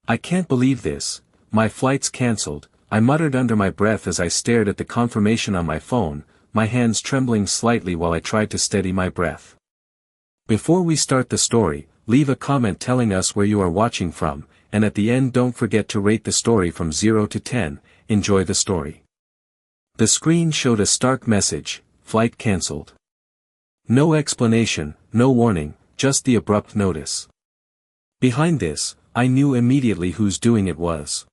I can't believe this, my flight's cancelled, I muttered under my breath as I stared at the confirmation on my phone, my hands trembling slightly while I tried to steady my breath. Before we start the story, leave a comment telling us where you are watching from, and at the end don't forget to rate the story from 0 to 10, enjoy the story. The screen showed a stark message, flight cancelled. No explanation, no warning, just the abrupt notice. Behind this, I knew immediately whose doing it was.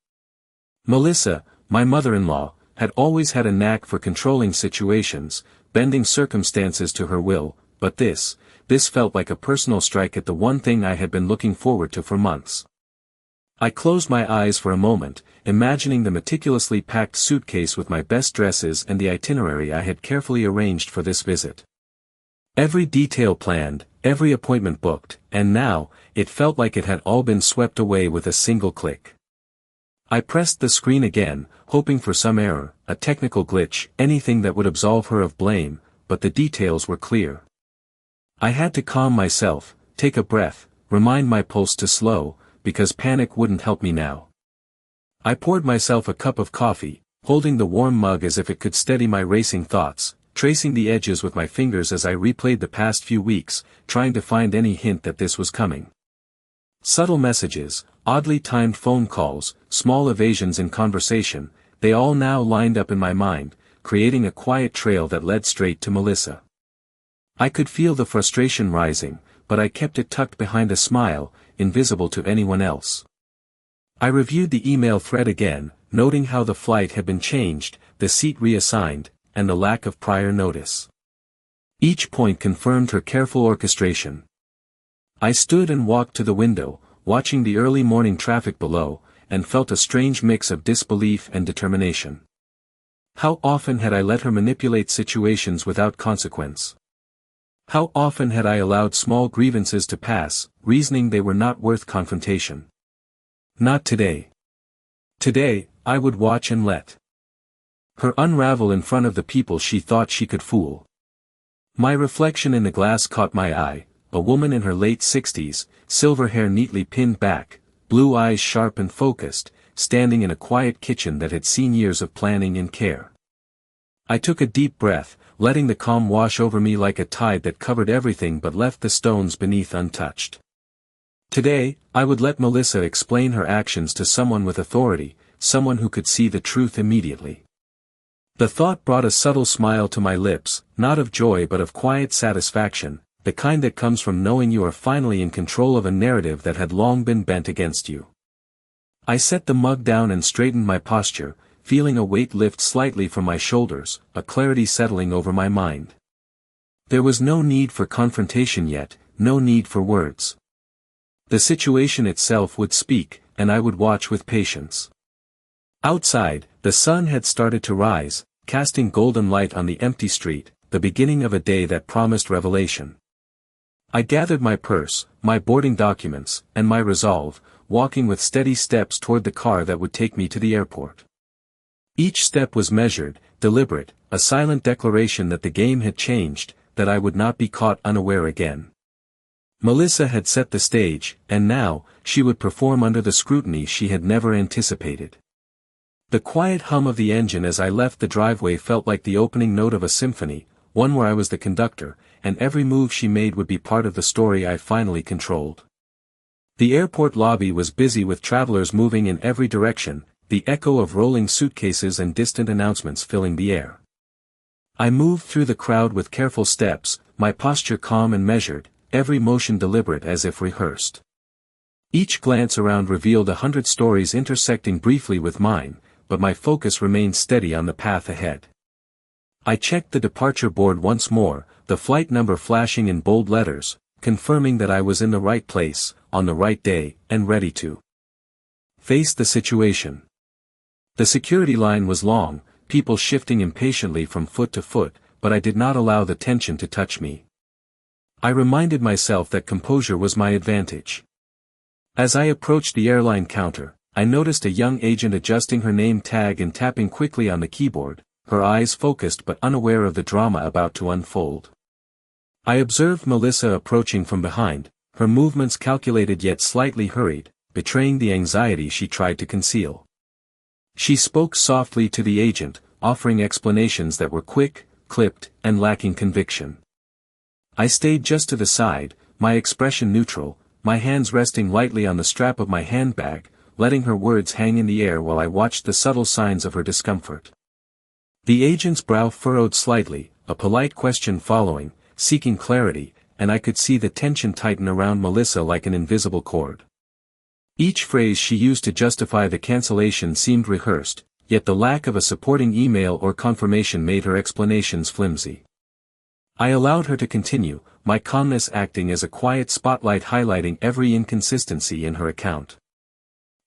Melissa, my mother-in-law, had always had a knack for controlling situations, bending circumstances to her will, but this felt like a personal strike at the one thing I had been looking forward to for months. I closed my eyes for a moment, imagining the meticulously packed suitcase with my best dresses and the itinerary I had carefully arranged for this visit. Every detail planned, every appointment booked, and now, it felt like it had all been swept away with a single click. I pressed the screen again, hoping for some error, a technical glitch, anything that would absolve her of blame, but the details were clear. I had to calm myself, take a breath, remind my pulse to slow, because panic wouldn't help me now. I poured myself a cup of coffee, holding the warm mug as if it could steady my racing thoughts, tracing the edges with my fingers as I replayed the past few weeks, trying to find any hint that this was coming. Subtle messages, oddly timed phone calls, small evasions in conversation, they all now lined up in my mind, creating a quiet trail that led straight to Melissa. I could feel the frustration rising, but I kept it tucked behind a smile, invisible to anyone else. I reviewed the email thread again, noting how the flight had been changed, the seat reassigned, and the lack of prior notice. Each point confirmed her careful orchestration. I stood and walked to the window, watching the early morning traffic below, and felt a strange mix of disbelief and determination. How often had I let her manipulate situations without consequence? How often had I allowed small grievances to pass, reasoning they were not worth confrontation? Not today. Today, I would watch and let her unravel in front of the people she thought she could fool. My reflection in the glass caught my eye, a woman in her late 60s, silver hair neatly pinned back, blue eyes sharp and focused, standing in a quiet kitchen that had seen years of planning and care. I took a deep breath, letting the calm wash over me like a tide that covered everything but left the stones beneath untouched. Today, I would let Melissa explain her actions to someone with authority, someone who could see the truth immediately. The thought brought a subtle smile to my lips, not of joy but of quiet satisfaction, the kind that comes from knowing you are finally in control of a narrative that had long been bent against you. I set the mug down and straightened my posture, feeling a weight lift slightly from my shoulders, a clarity settling over my mind. There was no need for confrontation yet, no need for words. The situation itself would speak, and I would watch with patience. Outside, the sun had started to rise, casting golden light on the empty street, the beginning of a day that promised revelation. I gathered my purse, my boarding documents, and my resolve, walking with steady steps toward the car that would take me to the airport. Each step was measured, deliberate, a silent declaration that the game had changed, that I would not be caught unaware again. Melissa had set the stage, and now, she would perform under the scrutiny she had never anticipated. The quiet hum of the engine as I left the driveway felt like the opening note of a symphony, one where I was the conductor, and every move she made would be part of the story I finally controlled. The airport lobby was busy with travelers moving in every direction, the echo of rolling suitcases and distant announcements filling the air. I moved through the crowd with careful steps, my posture calm and measured, every motion deliberate as if rehearsed. Each glance around revealed 100 stories intersecting briefly with mine, but my focus remained steady on the path ahead. I checked the departure board once more, the flight number flashing in bold letters, confirming that I was in the right place, on the right day, and ready to face the situation. The security line was long, people shifting impatiently from foot to foot, but I did not allow the tension to touch me. I reminded myself that composure was my advantage. As I approached the airline counter, I noticed a young agent adjusting her name tag and tapping quickly on the keyboard, her eyes focused but unaware of the drama about to unfold. I observed Melissa approaching from behind, her movements calculated yet slightly hurried, betraying the anxiety she tried to conceal. She spoke softly to the agent, offering explanations that were quick, clipped, and lacking conviction. I stayed just to the side, my expression neutral, my hands resting lightly on the strap of my handbag, letting her words hang in the air while I watched the subtle signs of her discomfort. The agent's brow furrowed slightly, a polite question following, seeking clarity, and I could see the tension tighten around Melissa like an invisible cord. Each phrase she used to justify the cancellation seemed rehearsed, yet the lack of a supporting email or confirmation made her explanations flimsy. I allowed her to continue, my calmness acting as a quiet spotlight highlighting every inconsistency in her account.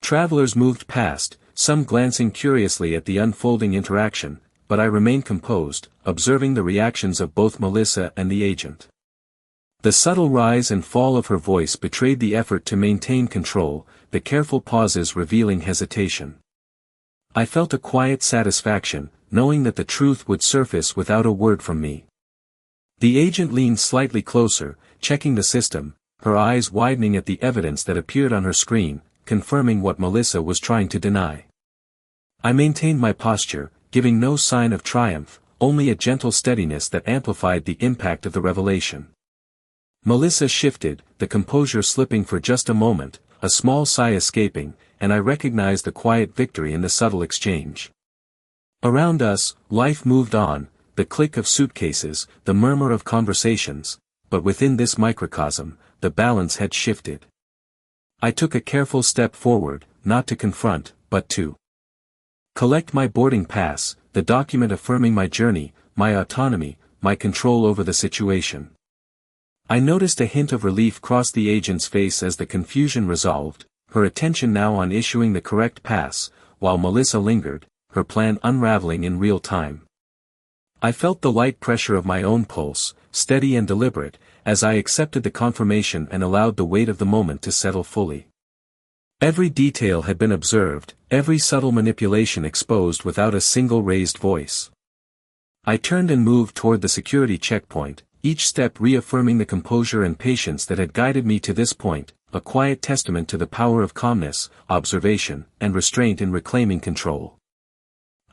Travelers moved past, some glancing curiously at the unfolding interaction, but I remained composed, observing the reactions of both Melissa and the agent. The subtle rise and fall of her voice betrayed the effort to maintain control, the careful pauses revealing hesitation. I felt a quiet satisfaction, knowing that the truth would surface without a word from me. The agent leaned slightly closer, checking the system, her eyes widening at the evidence that appeared on her screen, confirming what Melissa was trying to deny. I maintained my posture, giving no sign of triumph, only a gentle steadiness that amplified the impact of the revelation. Melissa shifted, the composure slipping for just a moment, a small sigh escaping, and I recognized the quiet victory in the subtle exchange. Around us, life moved on, the click of suitcases, the murmur of conversations, but within this microcosm, the balance had shifted. I took a careful step forward, not to confront, but to collect my boarding pass, the document affirming my journey, my autonomy, my control over the situation. I noticed a hint of relief cross the agent's face as the confusion resolved, her attention now on issuing the correct pass, while Melissa lingered, her plan unraveling in real time. I felt the light pressure of my own pulse, steady and deliberate, as I accepted the confirmation and allowed the weight of the moment to settle fully. Every detail had been observed, every subtle manipulation exposed without a single raised voice. I turned and moved toward the security checkpoint, each step reaffirming the composure and patience that had guided me to this point, a quiet testament to the power of calmness, observation, and restraint in reclaiming control.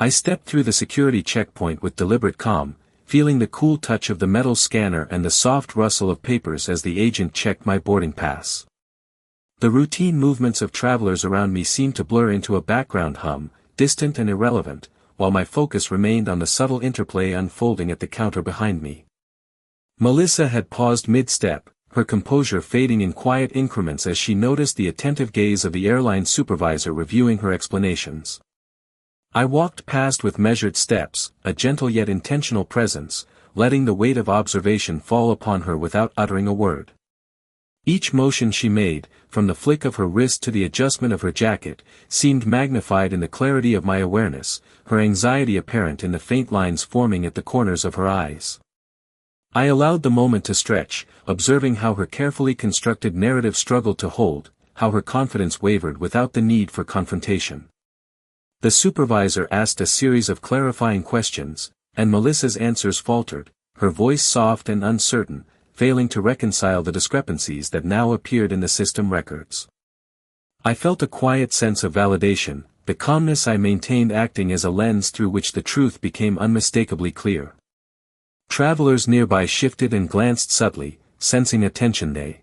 I stepped through the security checkpoint with deliberate calm, feeling the cool touch of the metal scanner and the soft rustle of papers as the agent checked my boarding pass. The routine movements of travelers around me seemed to blur into a background hum, distant and irrelevant, while my focus remained on the subtle interplay unfolding at the counter behind me. Melissa had paused mid-step, her composure fading in quiet increments as she noticed the attentive gaze of the airline supervisor reviewing her explanations. I walked past with measured steps, a gentle yet intentional presence, letting the weight of observation fall upon her without uttering a word. Each motion she made, from the flick of her wrist to the adjustment of her jacket, seemed magnified in the clarity of my awareness, her anxiety apparent in the faint lines forming at the corners of her eyes. I allowed the moment to stretch, observing how her carefully constructed narrative struggled to hold, how her confidence wavered without the need for confrontation. The supervisor asked a series of clarifying questions, and Melissa's answers faltered, her voice soft and uncertain, failing to reconcile the discrepancies that now appeared in the system records. I felt a quiet sense of validation, the calmness I maintained acting as a lens through which the truth became unmistakably clear. Travelers nearby shifted and glanced subtly, sensing a tension they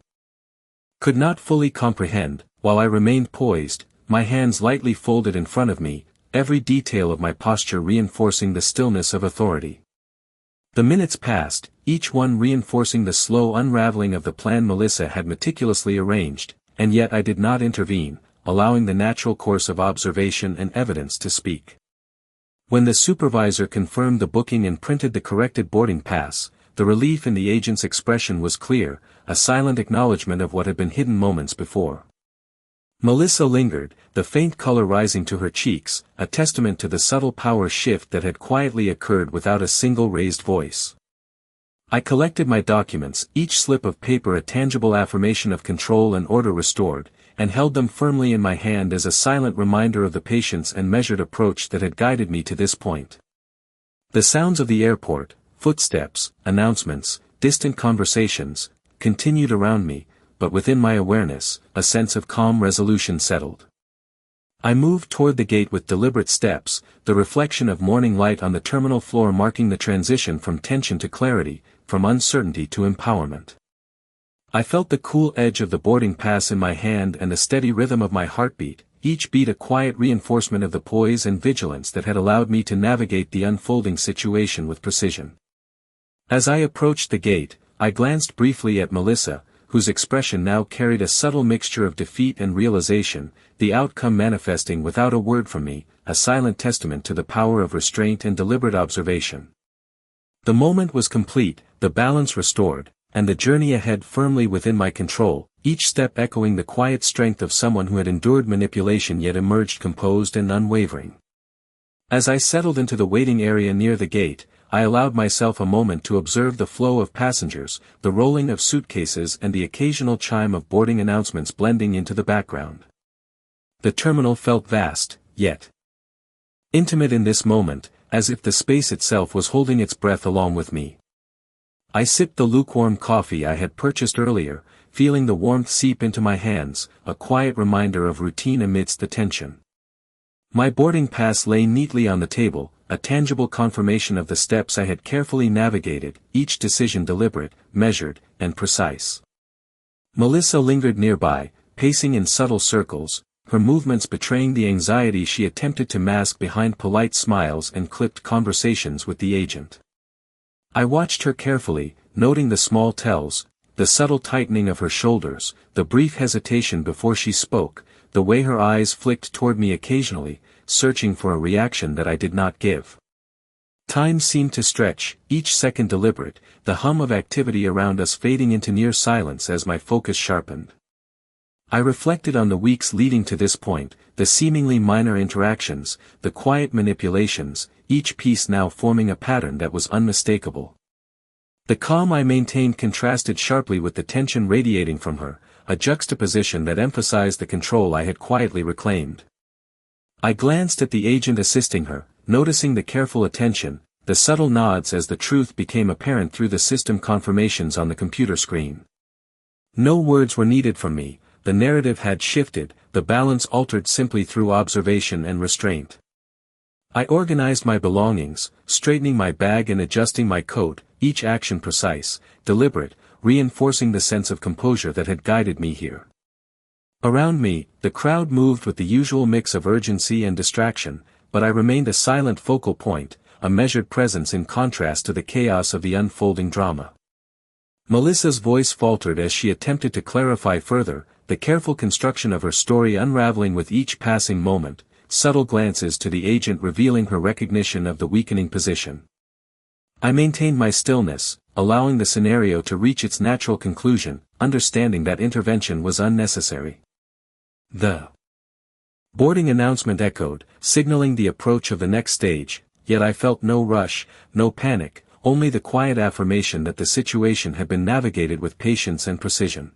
could not fully comprehend, while I remained poised, my hands lightly folded in front of me, every detail of my posture reinforcing the stillness of authority. The minutes passed, each one reinforcing the slow unraveling of the plan Melissa had meticulously arranged, and yet I did not intervene, allowing the natural course of observation and evidence to speak. When the supervisor confirmed the booking and printed the corrected boarding pass, the relief in the agent's expression was clear, a silent acknowledgement of what had been hidden moments before. Melissa lingered, the faint color rising to her cheeks, a testament to the subtle power shift that had quietly occurred without a single raised voice. I collected my documents, each slip of paper a tangible affirmation of control and order restored, and held them firmly in my hand as a silent reminder of the patience and measured approach that had guided me to this point. The sounds of the airport, footsteps, announcements, distant conversations, continued around me, but within my awareness, a sense of calm resolution settled. I moved toward the gate with deliberate steps, the reflection of morning light on the terminal floor marking the transition from tension to clarity, from uncertainty to empowerment. I felt the cool edge of the boarding pass in my hand and the steady rhythm of my heartbeat, each beat a quiet reinforcement of the poise and vigilance that had allowed me to navigate the unfolding situation with precision. As I approached the gate, I glanced briefly at Melissa, whose expression now carried a subtle mixture of defeat and realization, the outcome manifesting without a word from me, a silent testament to the power of restraint and deliberate observation. The moment was complete, the balance restored, and the journey ahead firmly within my control, each step echoing the quiet strength of someone who had endured manipulation yet emerged composed and unwavering. As I settled into the waiting area near the gate, I allowed myself a moment to observe the flow of passengers, the rolling of suitcases and the occasional chime of boarding announcements blending into the background. The terminal felt vast, yet intimate in this moment, as if the space itself was holding its breath along with me. I sipped the lukewarm coffee I had purchased earlier, feeling the warmth seep into my hands, a quiet reminder of routine amidst the tension. My boarding pass lay neatly on the table, a tangible confirmation of the steps I had carefully navigated, each decision deliberate, measured, and precise. Melissa lingered nearby, pacing in subtle circles, her movements betraying the anxiety she attempted to mask behind polite smiles and clipped conversations with the agent. I watched her carefully, noting the small tells, the subtle tightening of her shoulders, the brief hesitation before she spoke, the way her eyes flicked toward me occasionally, searching for a reaction that I did not give. Time seemed to stretch, each second deliberate, the hum of activity around us fading into near silence as my focus sharpened. I reflected on the weeks leading to this point, the seemingly minor interactions, the quiet manipulations, each piece now forming a pattern that was unmistakable. The calm I maintained contrasted sharply with the tension radiating from her, a juxtaposition that emphasized the control I had quietly reclaimed. I glanced at the agent assisting her, noticing the careful attention, the subtle nods as the truth became apparent through the system confirmations on the computer screen. No words were needed from me. The narrative had shifted, the balance altered simply through observation and restraint. I organized my belongings, straightening my bag and adjusting my coat, each action precise, deliberate, reinforcing the sense of composure that had guided me here. Around me, the crowd moved with the usual mix of urgency and distraction, but I remained a silent focal point, a measured presence in contrast to the chaos of the unfolding drama. Melissa's voice faltered as she attempted to clarify further, the careful construction of her story unraveling with each passing moment, subtle glances to the agent revealing her recognition of the weakening position. I maintained my stillness, allowing the scenario to reach its natural conclusion, understanding that intervention was unnecessary. The boarding announcement echoed, signaling the approach of the next stage, yet I felt no rush, no panic, only the quiet affirmation that the situation had been navigated with patience and precision.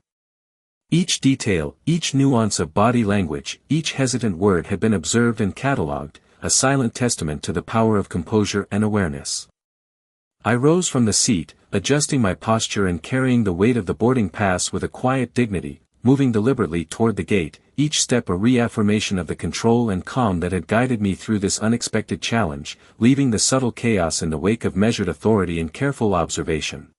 Each detail, each nuance of body language, each hesitant word had been observed and catalogued, a silent testament to the power of composure and awareness. I rose from the seat, adjusting my posture and carrying the weight of the boarding pass with a quiet dignity, moving deliberately toward the gate, each step a reaffirmation of the control and calm that had guided me through this unexpected challenge, leaving the subtle chaos in the wake of measured authority and careful observation.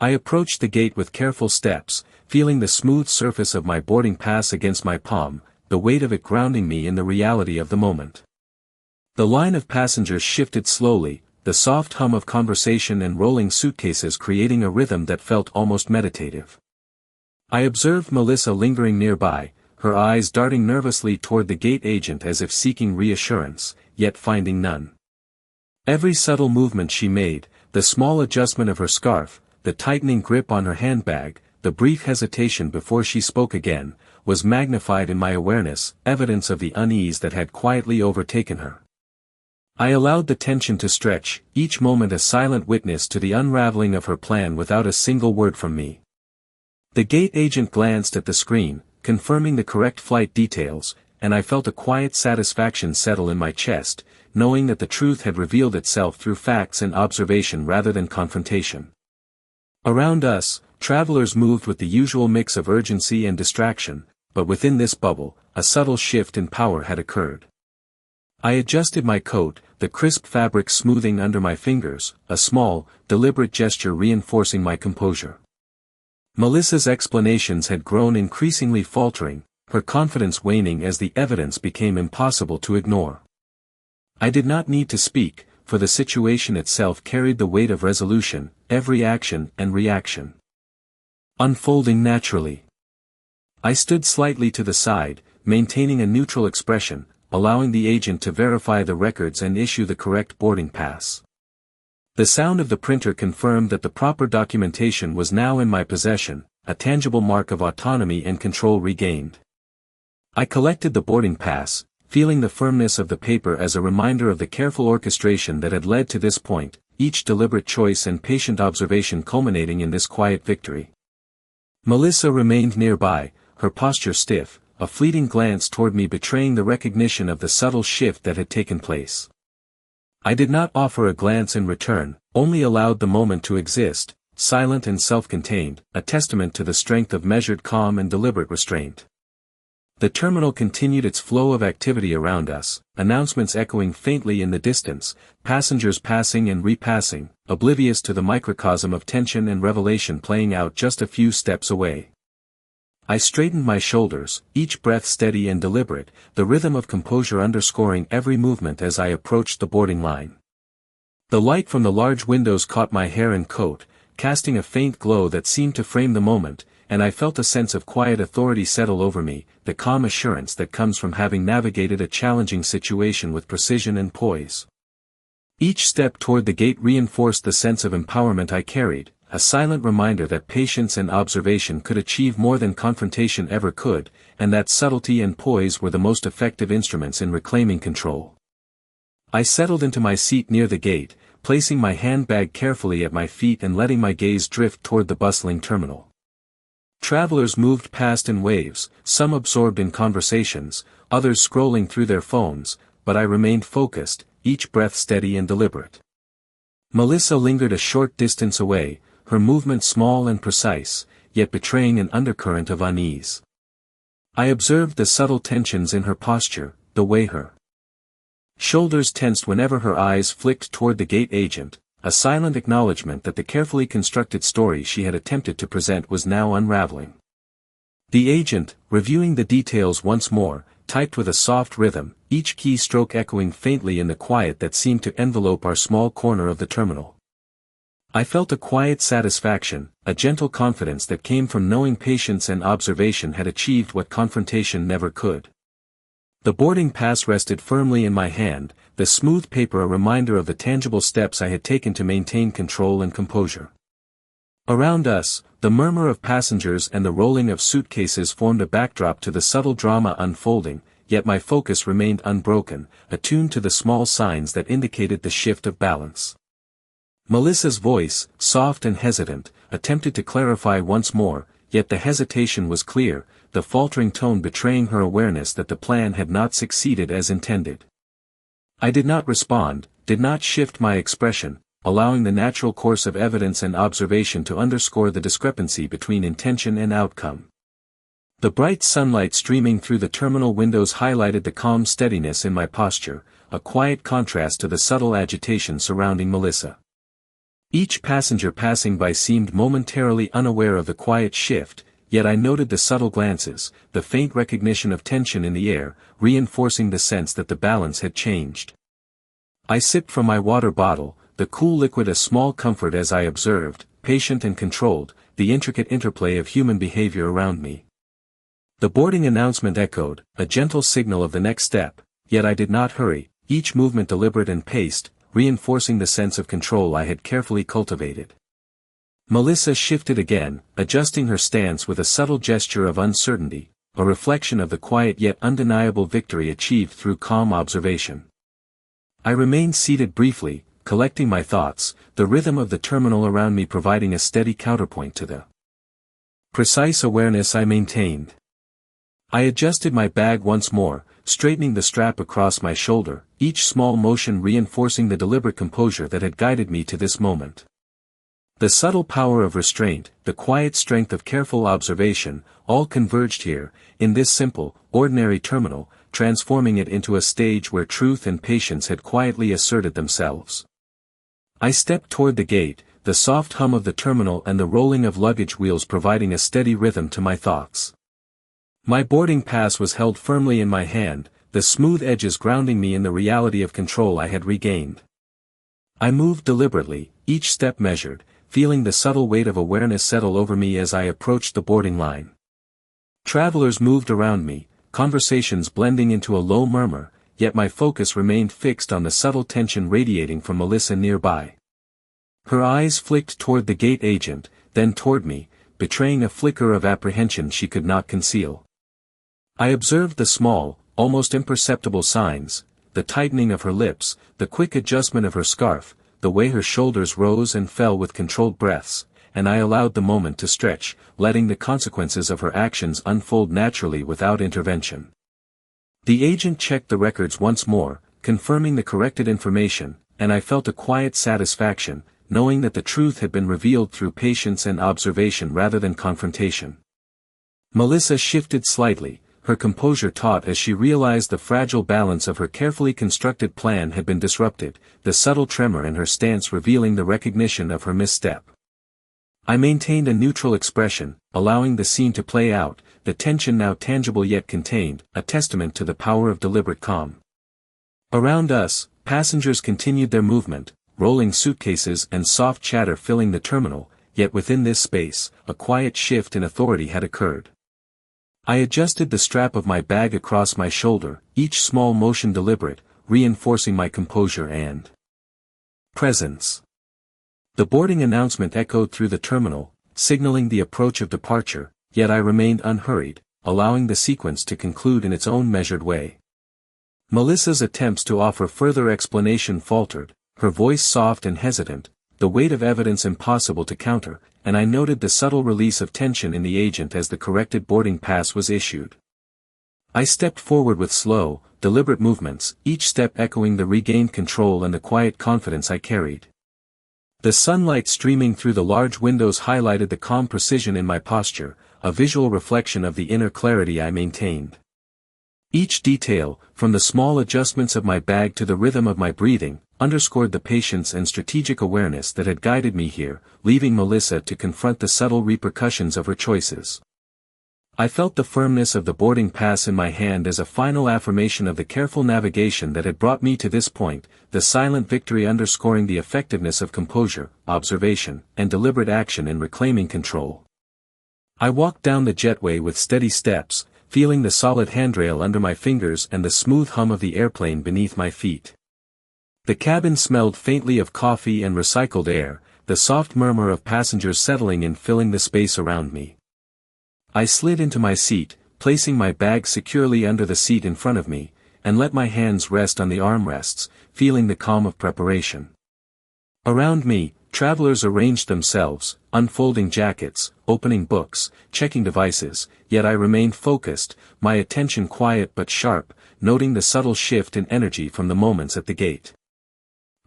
I approached the gate with careful steps, feeling the smooth surface of my boarding pass against my palm, the weight of it grounding me in the reality of the moment. The line of passengers shifted slowly, the soft hum of conversation and rolling suitcases creating a rhythm that felt almost meditative. I observed Melissa lingering nearby, her eyes darting nervously toward the gate agent as if seeking reassurance, yet finding none. Every subtle movement she made, the small adjustment of her scarf, the tightening grip on her handbag, the brief hesitation before she spoke again, was magnified in my awareness, evidence of the unease that had quietly overtaken her. I allowed the tension to stretch, each moment a silent witness to the unraveling of her plan without a single word from me. The gate agent glanced at the screen, confirming the correct flight details, and I felt a quiet satisfaction settle in my chest, knowing that the truth had revealed itself through facts and observation rather than confrontation. Around us, travelers moved with the usual mix of urgency and distraction, but within this bubble, a subtle shift in power had occurred. I adjusted my coat, the crisp fabric smoothing under my fingers, a small, deliberate gesture reinforcing my composure. Melissa's explanations had grown increasingly faltering, her confidence waning as the evidence became impossible to ignore. I did not need to speak, for the situation itself carried the weight of resolution, every action and reaction unfolding naturally. I stood slightly to the side, maintaining a neutral expression, allowing the agent to verify the records and issue the correct boarding pass. The sound of the printer confirmed that the proper documentation was now in my possession, a tangible mark of autonomy and control regained. I collected the boarding pass, feeling the firmness of the paper as a reminder of the careful orchestration that had led to this point, each deliberate choice and patient observation culminating in this quiet victory. Melissa remained nearby, her posture stiff, a fleeting glance toward me betraying the recognition of the subtle shift that had taken place. I did not offer a glance in return, only allowed the moment to exist, silent and self-contained, a testament to the strength of measured calm and deliberate restraint. The terminal continued its flow of activity around us, announcements echoing faintly in the distance, passengers passing and repassing, oblivious to the microcosm of tension and revelation playing out just a few steps away. I straightened my shoulders, each breath steady and deliberate, the rhythm of composure underscoring every movement as I approached the boarding line. The light from the large windows caught my hair and coat, casting a faint glow that seemed to frame the moment, and I felt a sense of quiet authority settle over me, the calm assurance that comes from having navigated a challenging situation with precision and poise. Each step toward the gate reinforced the sense of empowerment I carried, a silent reminder that patience and observation could achieve more than confrontation ever could, and that subtlety and poise were the most effective instruments in reclaiming control. I settled into my seat near the gate, placing my handbag carefully at my feet and letting my gaze drift toward the bustling terminal. Travelers moved past in waves, some absorbed in conversations, others scrolling through their phones, but I remained focused, each breath steady and deliberate. Melissa lingered a short distance away, her movement small and precise, yet betraying an undercurrent of unease. I observed the subtle tensions in her posture, the way her shoulders tensed whenever her eyes flicked toward the gate agent, a silent acknowledgement that the carefully constructed story she had attempted to present was now unraveling. The agent, reviewing the details once more, typed with a soft rhythm, each keystroke echoing faintly in the quiet that seemed to envelope our small corner of the terminal. I felt a quiet satisfaction, a gentle confidence that came from knowing patience and observation had achieved what confrontation never could. The boarding pass rested firmly in my hand, the smooth paper a reminder of the tangible steps I had taken to maintain control and composure. Around us, the murmur of passengers and the rolling of suitcases formed a backdrop to the subtle drama unfolding, yet my focus remained unbroken, attuned to the small signs that indicated the shift of balance. Melissa's voice, soft and hesitant, attempted to clarify once more, yet the hesitation was clear, the faltering tone betraying her awareness that the plan had not succeeded as intended. I did not respond, did not shift my expression, allowing the natural course of evidence and observation to underscore the discrepancy between intention and outcome. The bright sunlight streaming through the terminal windows highlighted the calm steadiness in my posture, a quiet contrast to the subtle agitation surrounding Melissa. Each passenger passing by seemed momentarily unaware of the quiet shift, yet I noted the subtle glances, the faint recognition of tension in the air, reinforcing the sense that the balance had changed. I sipped from my water bottle, the cool liquid a small comfort as I observed, patient and controlled, the intricate interplay of human behavior around me. The boarding announcement echoed, a gentle signal of the next step, yet I did not hurry, each movement deliberate and paced, reinforcing the sense of control I had carefully cultivated. Melissa shifted again, adjusting her stance with a subtle gesture of uncertainty, a reflection of the quiet yet undeniable victory achieved through calm observation. I remained seated briefly, collecting my thoughts, the rhythm of the terminal around me providing a steady counterpoint to the precise awareness I maintained. I adjusted my bag once more, straightening the strap across my shoulder, each small motion reinforcing the deliberate composure that had guided me to this moment. The subtle power of restraint, the quiet strength of careful observation, all converged here, in this simple, ordinary terminal, transforming it into a stage where truth and patience had quietly asserted themselves. I stepped toward the gate, the soft hum of the terminal and the rolling of luggage wheels providing a steady rhythm to my thoughts. My boarding pass was held firmly in my hand, the smooth edges grounding me in the reality of control I had regained. I moved deliberately, each step measured, feeling the subtle weight of awareness settle over me as I approached the boarding line. Travelers moved around me, conversations blending into a low murmur, yet my focus remained fixed on the subtle tension radiating from Melissa nearby. Her eyes flicked toward the gate agent, then toward me, betraying a flicker of apprehension she could not conceal. I observed the small, almost imperceptible signs, the tightening of her lips, the quick adjustment of her scarf, the way her shoulders rose and fell with controlled breaths, and I allowed the moment to stretch, letting the consequences of her actions unfold naturally without intervention. The agent checked the records once more, confirming the corrected information, and I felt a quiet satisfaction, knowing that the truth had been revealed through patience and observation rather than confrontation. Melissa shifted slightly, her composure taut as she realized the fragile balance of her carefully constructed plan had been disrupted, the subtle tremor in her stance revealing the recognition of her misstep. I maintained a neutral expression, allowing the scene to play out, the tension now tangible yet contained, a testament to the power of deliberate calm. Around us, passengers continued their movement, rolling suitcases and soft chatter filling the terminal, yet within this space, a quiet shift in authority had occurred. I adjusted the strap of my bag across my shoulder, each small motion deliberate, reinforcing my composure and presence. The boarding announcement echoed through the terminal, signaling the approach of departure, yet I remained unhurried, allowing the sequence to conclude in its own measured way. Melissa's attempts to offer further explanation faltered, her voice soft and hesitant, the weight of evidence impossible to counter, and I noted the subtle release of tension in the agent as the corrected boarding pass was issued. I stepped forward with slow, deliberate movements, each step echoing the regained control and the quiet confidence I carried. The sunlight streaming through the large windows highlighted the calm precision in my posture, a visual reflection of the inner clarity I maintained. Each detail, from the small adjustments of my bag to the rhythm of my breathing, underscored the patience and strategic awareness that had guided me here, leaving Melissa to confront the subtle repercussions of her choices. I felt the firmness of the boarding pass in my hand as a final affirmation of the careful navigation that had brought me to this point, the silent victory underscoring the effectiveness of composure, observation, and deliberate action in reclaiming control. I walked down the jetway with steady steps, feeling the solid handrail under my fingers and the smooth hum of the airplane beneath my feet. The cabin smelled faintly of coffee and recycled air, the soft murmur of passengers settling in filling the space around me. I slid into my seat, placing my bag securely under the seat in front of me, and let my hands rest on the armrests, feeling the calm of preparation. Around me, travelers arranged themselves, unfolding jackets, opening books, checking devices, yet I remained focused, my attention quiet but sharp, noting the subtle shift in energy from the moments at the gate.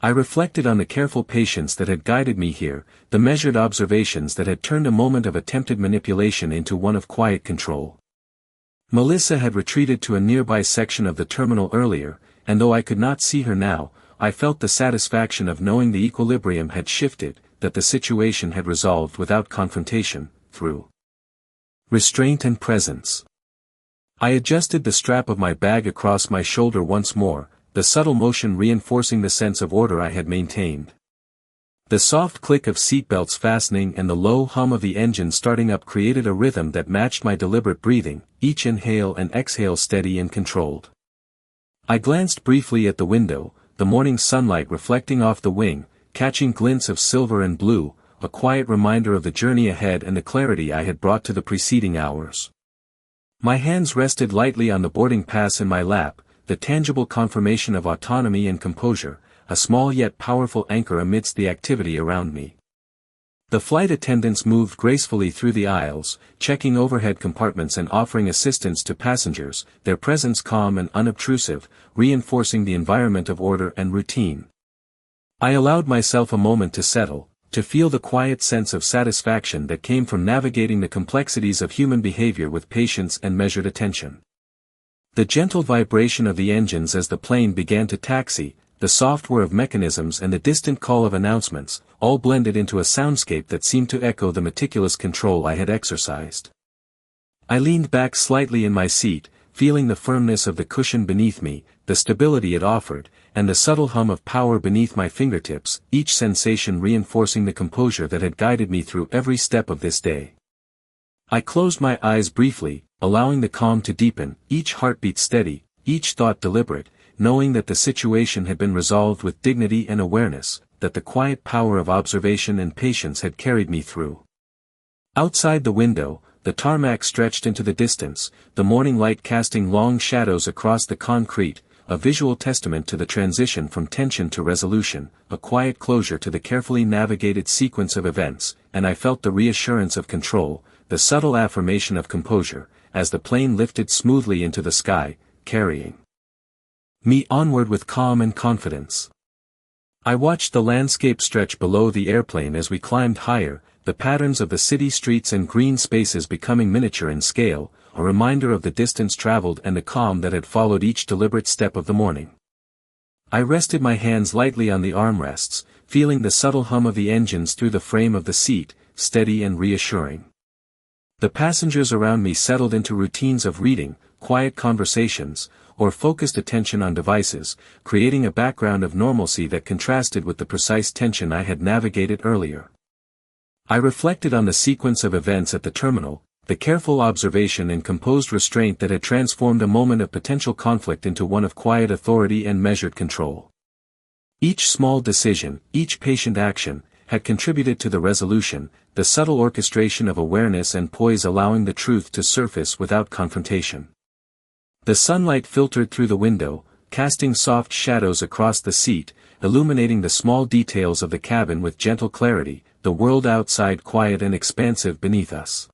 I reflected on the careful patience that had guided me here, the measured observations that had turned a moment of attempted manipulation into one of quiet control. Melissa had retreated to a nearby section of the terminal earlier, and though I could not see her now, I felt the satisfaction of knowing the equilibrium had shifted, that the situation had resolved without confrontation, through restraint and presence. I adjusted the strap of my bag across my shoulder once more, the subtle motion reinforcing the sense of order I had maintained. The soft click of seatbelts fastening and the low hum of the engine starting up created a rhythm that matched my deliberate breathing, each inhale and exhale steady and controlled. I glanced briefly at the window, the morning sunlight reflecting off the wing, catching glints of silver and blue, a quiet reminder of the journey ahead and the clarity I had brought to the preceding hours. My hands rested lightly on the boarding pass in my lap, the tangible confirmation of autonomy and composure, a small yet powerful anchor amidst the activity around me. The flight attendants moved gracefully through the aisles, checking overhead compartments and offering assistance to passengers, their presence calm and unobtrusive, reinforcing the environment of order and routine. I allowed myself a moment to settle, to feel the quiet sense of satisfaction that came from navigating the complexities of human behavior with patience and measured attention. The gentle vibration of the engines as the plane began to taxi, the soft whir of mechanisms and the distant call of announcements, all blended into a soundscape that seemed to echo the meticulous control I had exercised. I leaned back slightly in my seat, feeling the firmness of the cushion beneath me, the stability it offered, and the subtle hum of power beneath my fingertips, each sensation reinforcing the composure that had guided me through every step of this day. I closed my eyes briefly, allowing the calm to deepen, each heartbeat steady, each thought deliberate, knowing that the situation had been resolved with dignity and awareness, that the quiet power of observation and patience had carried me through. Outside the window, the tarmac stretched into the distance, the morning light casting long shadows across the concrete, a visual testament to the transition from tension to resolution, a quiet closure to the carefully navigated sequence of events, and I felt the reassurance of control, the subtle affirmation of composure, as the plane lifted smoothly into the sky, carrying me onward with calm and confidence. I watched the landscape stretch below the airplane as we climbed higher, the patterns of the city streets and green spaces becoming miniature in scale, a reminder of the distance traveled and the calm that had followed each deliberate step of the morning. I rested my hands lightly on the armrests, feeling the subtle hum of the engines through the frame of the seat, steady and reassuring. The passengers around me settled into routines of reading, quiet conversations, or focused attention on devices, creating a background of normalcy that contrasted with the precise tension I had navigated earlier. I reflected on the sequence of events at the terminal, the careful observation and composed restraint that had transformed a moment of potential conflict into one of quiet authority and measured control. Each small decision, each patient action, had contributed to the resolution, the subtle orchestration of awareness and poise allowing the truth to surface without confrontation. The sunlight filtered through the window, casting soft shadows across the seat, illuminating the small details of the cabin with gentle clarity, the world outside quiet and expansive beneath us.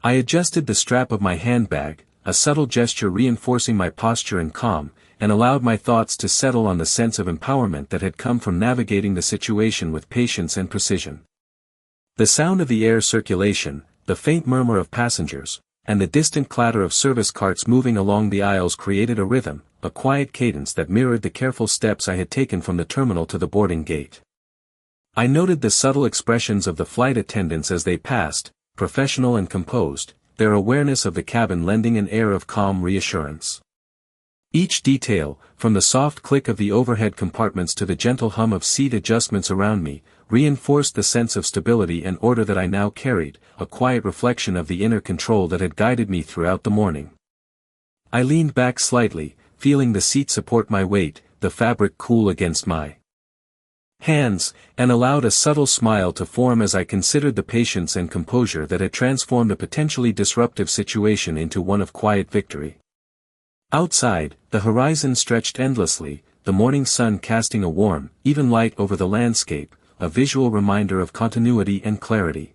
I adjusted the strap of my handbag, a subtle gesture reinforcing my posture and calm, and allowed my thoughts to settle on the sense of empowerment that had come from navigating the situation with patience and precision. The sound of the air circulation, the faint murmur of passengers, and the distant clatter of service carts moving along the aisles created a rhythm, a quiet cadence that mirrored the careful steps I had taken from the terminal to the boarding gate. I noted the subtle expressions of the flight attendants as they passed, professional and composed, their awareness of the cabin lending an air of calm reassurance. Each detail, from the soft click of the overhead compartments to the gentle hum of seat adjustments around me, reinforced the sense of stability and order that I now carried, a quiet reflection of the inner control that had guided me throughout the morning. I leaned back slightly, feeling the seat support my weight, the fabric cool against my hands, and allowed a subtle smile to form as I considered the patience and composure that had transformed a potentially disruptive situation into one of quiet victory. Outside, the horizon stretched endlessly, the morning sun casting a warm, even light over the landscape, a visual reminder of continuity and clarity.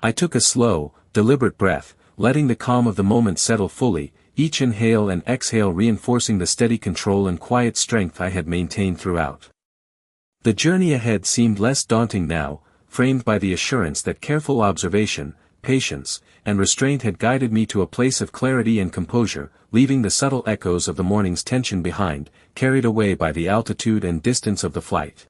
I took a slow, deliberate breath, letting the calm of the moment settle fully, each inhale and exhale reinforcing the steady control and quiet strength I had maintained throughout. The journey ahead seemed less daunting now, framed by the assurance that careful observation, patience, and restraint had guided me to a place of clarity and composure, leaving the subtle echoes of the morning's tension behind, carried away by the altitude and distance of the flight.